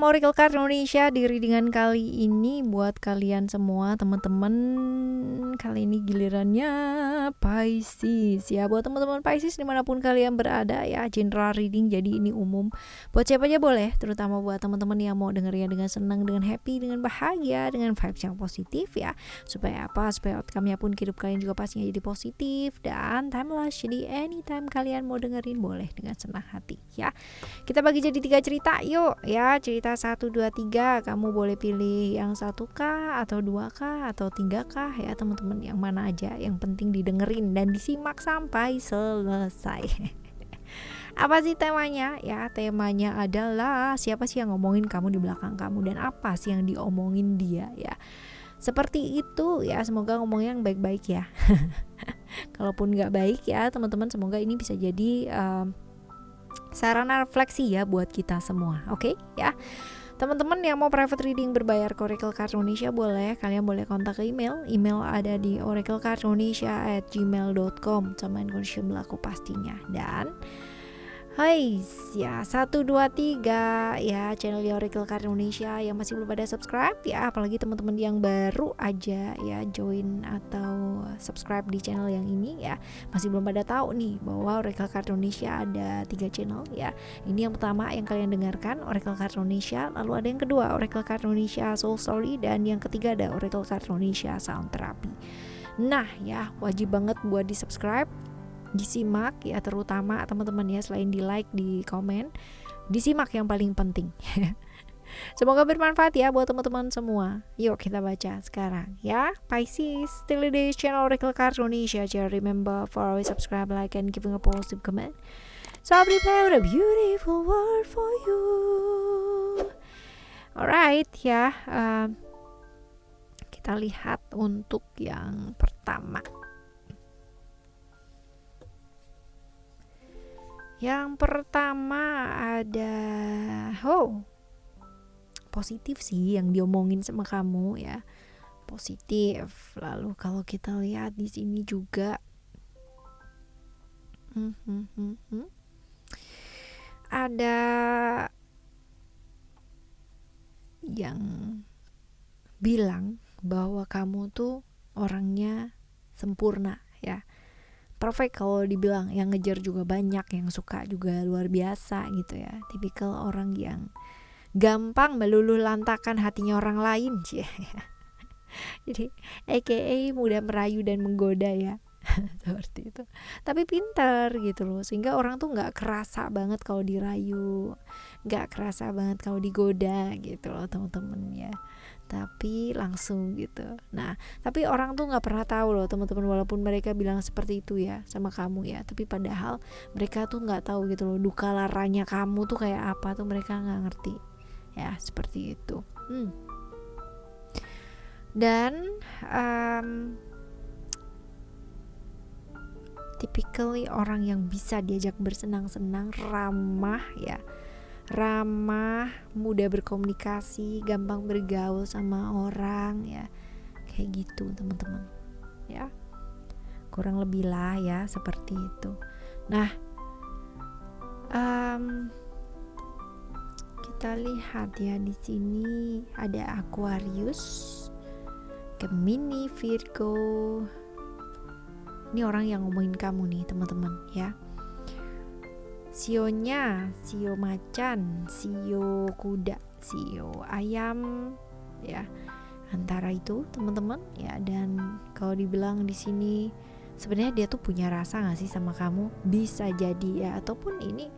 sama Oracle Card Indonesia. Di readingan kali ini buat kalian semua teman-teman, kali ini gilirannya Pisces ya. Buat teman-teman Pisces dimanapun kalian berada ya, general reading, jadi ini umum buat siapa aja boleh, terutama buat teman-teman yang mau dengerin dengan senang, dengan happy, dengan bahagia, dengan vibes yang positif ya. Supaya apa? Supaya outcome-nya pun hidup kalian juga pastinya jadi positif dan timeless. Jadi anytime kalian mau dengerin boleh dengan senang hati ya. Kita bagi jadi 3 cerita yuk ya. Cerita 1, 2, 3. Kamu boleh pilih yang 1 kah atau 2 kah atau 3 kah ya teman-teman, yang mana aja, yang penting didengerin dan disimak sampai selesai. Apa sih temanya? Ya, temanya adalah siapa sih yang ngomongin kamu di belakang kamu dan apa sih yang diomongin dia ya. Seperti itu ya, semoga ngomongnya yang baik-baik ya. Kalaupun nggak baik ya teman-teman, semoga ini bisa jadi sarana refleksi ya buat kita semua. Oke ya. Teman-teman yang mau private reading berbayar ke Oracle Card Indonesia boleh, kalian boleh kontak ke email ada di oraclecardindonesia@gmail.com sama informasi berlaku pastinya. Dan hai ya, 1, 2, 3 ya, channel Oracle Card Indonesia yang masih belum pada subscribe ya, apalagi teman-teman yang baru aja ya join atau subscribe di channel yang ini ya, masih belum pada tahu nih bahwa Oracle Card Indonesia ada 3 channel ya. Ini yang pertama yang kalian dengarkan, Oracle Card Indonesia, lalu ada yang kedua Oracle Card Indonesia Soul Story, dan yang ketiga ada Oracle Card Indonesia Sound Therapy. Nah ya, wajib banget buat di subscribe, disimak ya, terutama teman-teman ya, selain di like, di komen, disimak yang paling penting. Semoga bermanfaat ya buat teman-teman semua. Yuk kita baca sekarang ya. Pisces, still the channel Oracle Card Indonesia. Just remember for always subscribe, like, and giving a positive comment. So I'll prepare with a beautiful word for you. Alright ya, kita lihat untuk yang pertama. Yang pertama ada positif sih yang diomongin sama kamu ya. Positif. Lalu kalau kita lihat di sini juga ada yang bilang bahwa kamu tuh orangnya sempurna ya. Perfect kalau dibilang, yang ngejar juga banyak, yang suka juga luar biasa gitu ya. Tipikal orang yang gampang meluluh lantakan hatinya orang lain sih. Jadi aka mudah merayu dan menggoda ya. Seperti itu. Tapi pintar gitu loh, sehingga orang tuh nggak kerasa banget kalau dirayu, nggak kerasa banget kalau digoda gitu loh teman-teman ya. Tapi langsung gitu. Nah, tapi orang tuh nggak pernah tahu loh teman-teman, walaupun mereka bilang seperti itu ya sama kamu ya, tapi padahal mereka tuh nggak tahu gitu loh duka laranya kamu tuh kayak apa, tuh mereka nggak ngerti ya, seperti itu. Dan typically orang yang bisa diajak bersenang-senang, ramah ya, ramah, mudah berkomunikasi, gampang bergaul sama orang ya, kayak gitu teman-teman ya, kurang lebih lah ya seperti itu. Nah kita lihat ya, di sini ada Aquarius, Gemini, Virgo. Ini orang yang ngomongin kamu nih teman-teman ya. Sionya, sio macan, sio kuda, sio ayam ya. Antara itu teman-teman ya. Dan kalau dibilang di sini sebenarnya dia tuh punya rasa enggak sih sama kamu? Bisa jadi ya, ataupun ini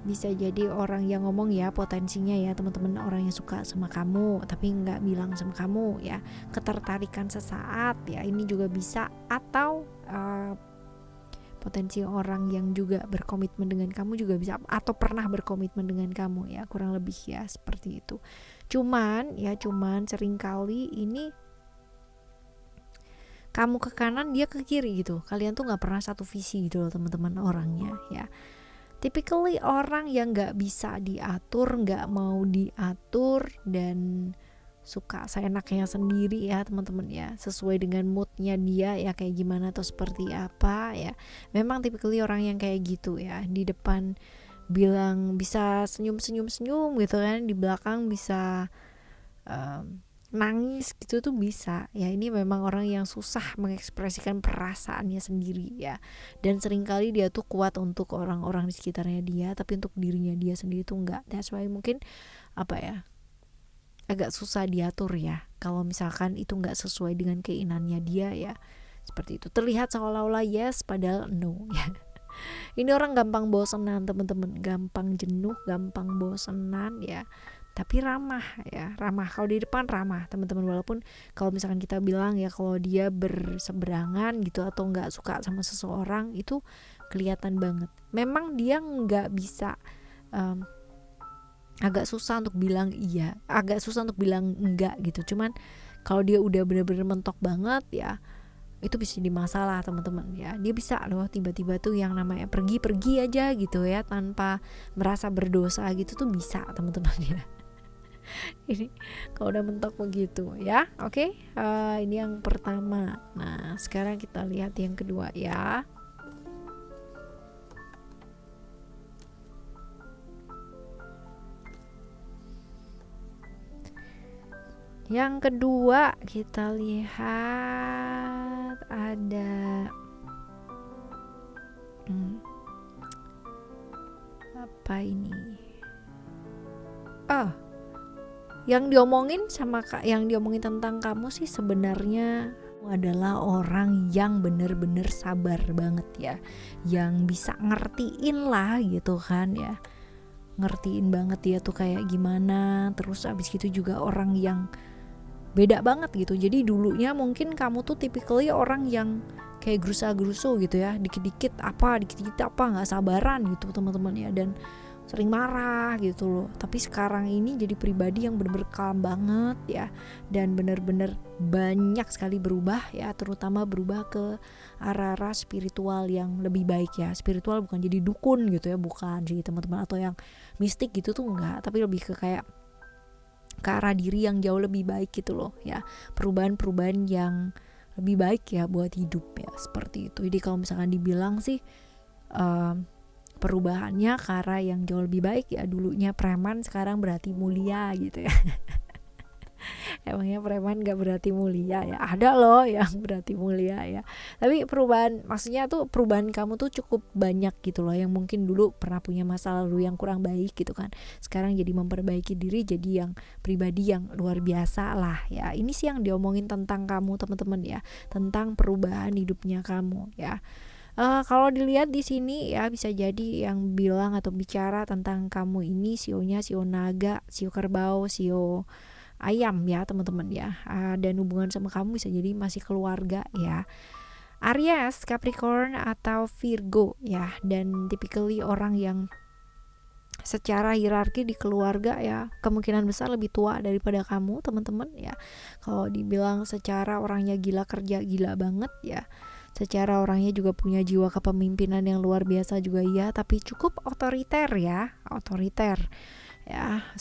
bisa jadi orang yang ngomong ya, potensinya ya teman-teman, orang yang suka sama kamu tapi nggak bilang sama kamu ya, ketertarikan sesaat ya, ini juga bisa. Atau potensi orang yang juga berkomitmen dengan kamu juga bisa, atau pernah berkomitmen dengan kamu ya, kurang lebih ya seperti itu. Cuman seringkali ini kamu ke kanan, dia ke kiri gitu, kalian tuh nggak pernah satu visi gitu loh teman-teman orangnya ya. Typically orang yang gak bisa diatur, gak mau diatur, dan suka seenaknya sendiri ya teman-teman ya, sesuai dengan moodnya dia ya, kayak gimana atau seperti apa ya. Memang typically orang yang kayak gitu ya, di depan bilang bisa senyum gitu kan, di belakang bisa nangis gitu tuh bisa ya. Ini memang orang yang susah mengekspresikan perasaannya sendiri ya, dan seringkali dia tuh kuat untuk orang-orang di sekitarnya dia, tapi untuk dirinya dia sendiri tuh enggak. That's why mungkin agak susah diatur ya kalau misalkan itu enggak sesuai dengan keinginannya dia ya. Seperti itu, terlihat seolah-olah yes padahal no ya. Ini orang gampang bosenan teman-teman, gampang jenuh, gampang bosenan ya, tapi ramah ya, ramah. Kalau di depan ramah teman-teman, walaupun kalau misalkan kita bilang ya kalau dia berseberangan gitu atau nggak suka sama seseorang, itu kelihatan banget. Memang dia nggak bisa, agak susah untuk bilang iya, agak susah untuk bilang enggak gitu. Cuman kalau dia udah bener-bener mentok banget ya, itu bisa jadi masalah teman-teman ya. Dia bisa loh tiba-tiba tuh yang namanya pergi aja gitu ya, tanpa merasa berdosa gitu tuh bisa teman-teman ya. Ini kalau udah mentok begitu ya. Oke, ini yang pertama. Nah sekarang kita lihat yang kedua ya. Yang kedua kita lihat ada apa ini? Yang diomongin tentang kamu sih sebenarnya adalah orang yang bener-bener sabar banget ya, yang bisa ngertiin lah gitu kan ya, ngertiin banget dia tuh kayak gimana. Terus abis gitu juga orang yang beda banget gitu. Jadi dulunya mungkin kamu tuh typically orang yang kayak gerusa-gerusu gitu ya, dikit-dikit apa nggak sabaran gitu teman-teman ya, dan sering marah gitu loh. Tapi sekarang ini jadi pribadi yang bener-bener calm banget ya, dan bener-bener banyak sekali berubah ya, terutama berubah ke arah-arah spiritual yang lebih baik ya. Spiritual bukan jadi dukun gitu ya, bukan sih teman-teman, atau yang mistik gitu tuh enggak, tapi lebih ke kayak ke arah diri yang jauh lebih baik gitu loh ya, perubahan-perubahan yang lebih baik ya buat hidup ya, seperti itu. Jadi kalau misalkan dibilang sih perubahannya ke arah yang jauh lebih baik ya, dulunya preman sekarang berarti mulia gitu ya. Emangnya preman gak berarti mulia ya? Ada loh yang berarti mulia ya. Tapi perubahan, maksudnya tuh perubahan kamu tuh cukup banyak gitu loh, yang mungkin dulu pernah punya masa lalu yang kurang baik gitu kan, sekarang jadi memperbaiki diri, jadi yang pribadi yang luar biasa lah ya. Ini sih yang diomongin tentang kamu teman-teman ya, tentang perubahan hidupnya kamu ya. Kalau dilihat di sini ya, bisa jadi yang bilang atau bicara tentang kamu ini sionya sio naga, sio kerbau, sio ayam ya teman-teman ya. Dan hubungan sama kamu bisa jadi masih keluarga ya, Aries, Capricorn atau Virgo ya. Dan typically orang yang secara hierarki di keluarga ya kemungkinan besar lebih tua daripada kamu teman-teman ya. Kalau dibilang secara orangnya gila kerja, gila banget ya. Secara orangnya juga punya jiwa kepemimpinan yang luar biasa juga ya, tapi cukup otoriter ya,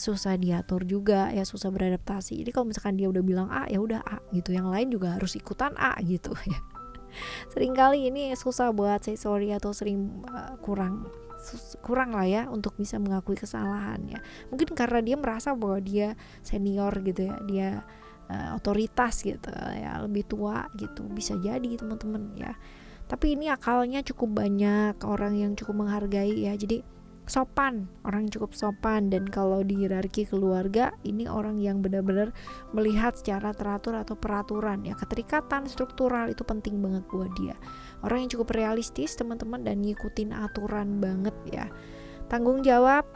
susah diatur juga ya, susah beradaptasi. Jadi kalau misalkan dia udah bilang A ya udah A gitu, yang lain juga harus ikutan A gitu ya. Seringkali ini susah buat say sorry, atau sering kurang lah ya untuk bisa mengakui kesalahan ya. Mungkin karena dia merasa bahwa dia senior gitu ya, dia otoritas gitu ya, lebih tua gitu, bisa jadi teman-teman ya. Tapi ini akalnya cukup banyak, orang yang cukup menghargai ya, jadi sopan, orang yang cukup sopan. Dan kalau di hierarki keluarga ini orang yang benar-benar melihat secara teratur atau peraturan ya, keterikatan struktural itu penting banget buat dia. Orang yang cukup realistis teman-teman, dan ngikutin aturan banget ya, tanggung jawab.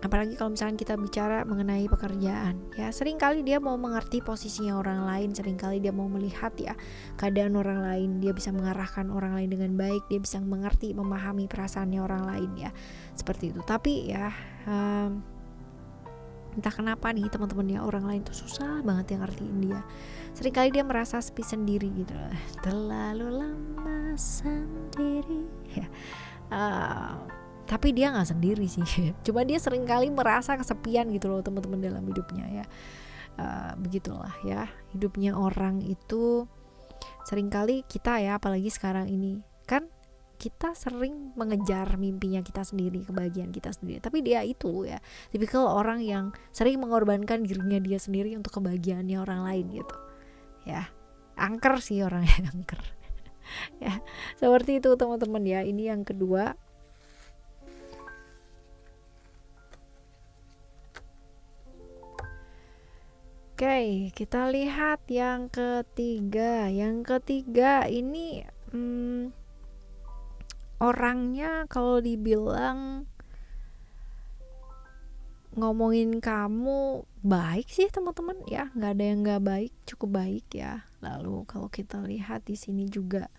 Apalagi kalau misalnya kita bicara mengenai pekerjaan ya, seringkali dia mau mengerti posisinya orang lain, seringkali dia mau melihat ya keadaan orang lain, dia bisa mengarahkan orang lain dengan baik, dia bisa mengerti, memahami perasaannya orang lain ya, seperti itu. Tapi ya entah kenapa nih teman-teman ya, orang lain tuh susah banget yang ngertiin dia. Seringkali dia merasa sepi sendiri gitu, terlalu lama sendiri ya. Tapi dia nggak sendiri sih, cuma dia seringkali merasa kesepian gitu loh teman-teman dalam hidupnya ya. Begitulah ya hidupnya orang itu. Seringkali kita ya, apalagi sekarang ini kan kita sering mengejar mimpinya kita sendiri, kebahagiaan kita sendiri, tapi dia itu ya tipikal orang yang sering mengorbankan dirinya dia sendiri untuk kebahagiaannya orang lain gitu ya. Angker sih orangnya, angker ya, seperti itu teman-teman ya. Ini yang kedua. Oke, kita lihat yang ketiga. Yang ketiga ini orangnya kalau dibilang ngomongin kamu baik sih teman-teman ya, nggak ada yang nggak baik, cukup baik ya. Lalu kalau kita lihat di sini juga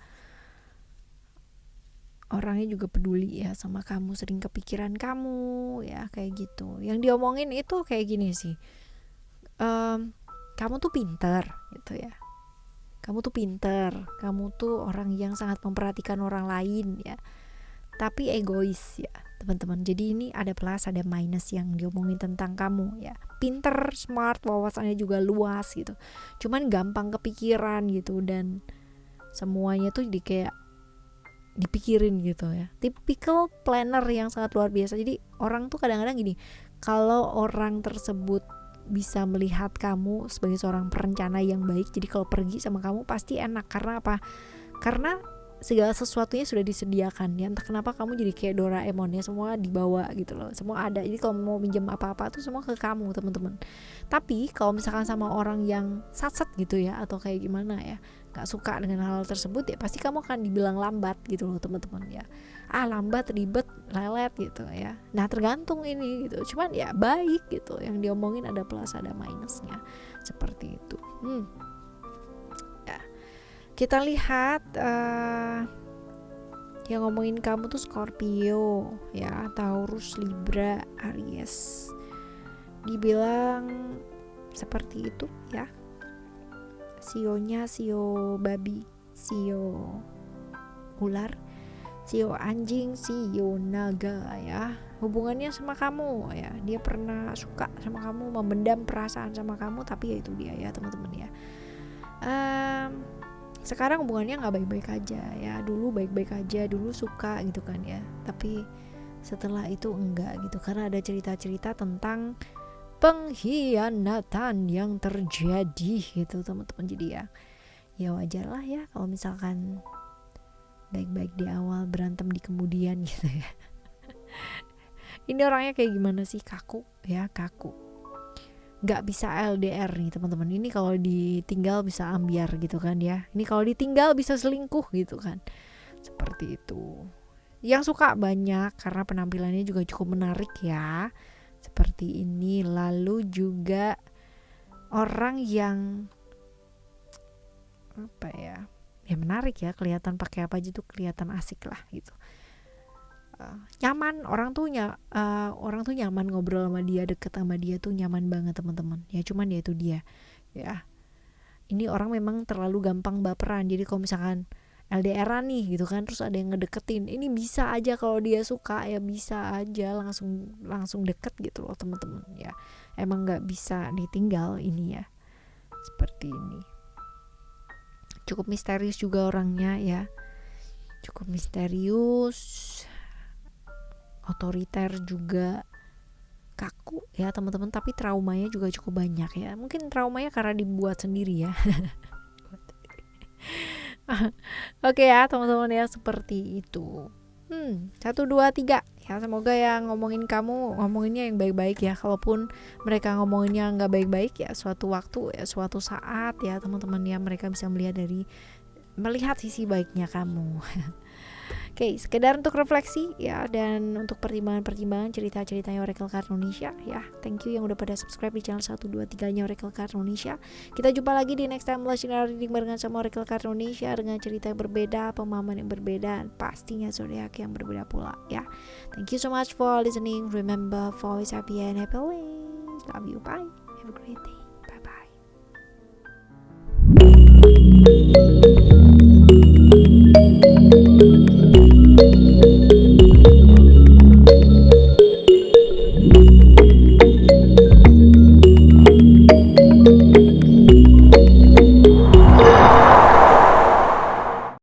orangnya juga peduli ya sama kamu, sering kepikiran kamu ya, kayak gitu. Yang diomongin itu kayak gini sih, kamu tuh pinter gitu ya, kamu tuh pinter, kamu tuh orang yang sangat memperhatikan orang lain ya, tapi egois ya teman-teman. Jadi ini ada plus ada minus yang diomongin tentang kamu ya. Pinter, smart, wawasannya juga luas gitu, cuman gampang kepikiran gitu, dan semuanya tuh jadi kayak dipikirin gitu ya. Typical planner yang sangat luar biasa. Jadi orang tuh kadang-kadang gini, kalau orang tersebut bisa melihat kamu sebagai seorang perencana yang baik, jadi kalau pergi sama kamu pasti enak. Karena apa? Karena segala sesuatunya sudah disediakan ya. Entah kenapa kamu jadi kayak Doraemon ya, semua dibawa gitu loh, semua ada. Jadi kalau mau minjem apa-apa tuh semua ke kamu teman-teman. Tapi kalau misalkan sama orang yang satset gitu ya, atau kayak gimana ya, gak suka dengan hal tersebut ya, pasti kamu akan dibilang lambat gitu loh teman-teman ya. Lambat, ribet, lelet gitu ya. Nah tergantung ini gitu, cuman ya baik gitu. Yang diomongin ada plus ada minusnya, seperti itu. Ya. Kita lihat yang ngomongin kamu tuh Scorpio ya, Taurus, Libra, Aries. Dibilang seperti itu ya. Sionya sio babi, sio ular, sio anjing, sio naga ya. Hubungannya sama kamu ya, dia pernah suka sama kamu, memendam perasaan sama kamu, tapi ya itu dia ya teman-teman ya. Sekarang hubungannya nggak baik-baik aja ya. Dulu baik-baik aja, dulu suka gitu kan ya, tapi setelah itu enggak gitu, karena ada cerita-cerita tentang pengkhianatan yang terjadi gitu teman-teman. Jadi ya wajar lah ya kalau misalkan baik-baik di awal, berantem di kemudian gitu ya. Ini orangnya kayak gimana sih? Kaku ya, kaku, nggak bisa LDR nih teman-teman. Ini kalau ditinggal bisa ambiar gitu kan ya. Ini kalau ditinggal bisa selingkuh gitu kan, seperti itu. Yang suka banyak karena penampilannya juga cukup menarik ya, seperti ini. Lalu juga orang yang apa ya menarik ya, kelihatan pakai apa aja tuh kelihatan asik lah gitu. Nyaman, orang tuh nyaman ngobrol sama dia, deket sama dia tuh nyaman banget teman-teman ya. Cuman ya itu dia ya, ini orang memang terlalu gampang baperan. Jadi kalau misalkan LDR-an nih gitu kan, terus ada yang ngedeketin, ini bisa aja kalau dia suka ya, bisa aja langsung deket gitu loh teman-teman ya. Emang nggak bisa ditinggal ini ya, seperti ini. Cukup misterius juga orangnya ya, cukup misterius, otoriter juga, kaku ya teman-teman. Tapi traumanya juga cukup banyak ya. Mungkin traumanya karena dibuat sendiri ya. Oke ya teman-teman ya, seperti itu. 1, 2, 3 ya. Semoga yang ngomongin kamu ngomonginnya yang baik-baik ya. Kalaupun mereka ngomonginnya nggak baik-baik ya, suatu waktu ya, suatu saat ya teman-teman ya, mereka bisa melihat sisi baiknya kamu. Oke, sekedar untuk refleksi ya, dan untuk pertimbangan-pertimbangan cerita-ceritanya Oracle Card Indonesia ya. Thank you yang udah pada subscribe di channel 123-nya Oracle Card Indonesia. Kita jumpa lagi di next time live reading barengan sama Oracle Card Indonesia, dengan cerita yang berbeda, pemahaman yang berbeda, dan pastinya zodiak yang berbeda pula ya. Thank you so much for listening. Remember, always happy and happy always. Love you, bye. Have a great day.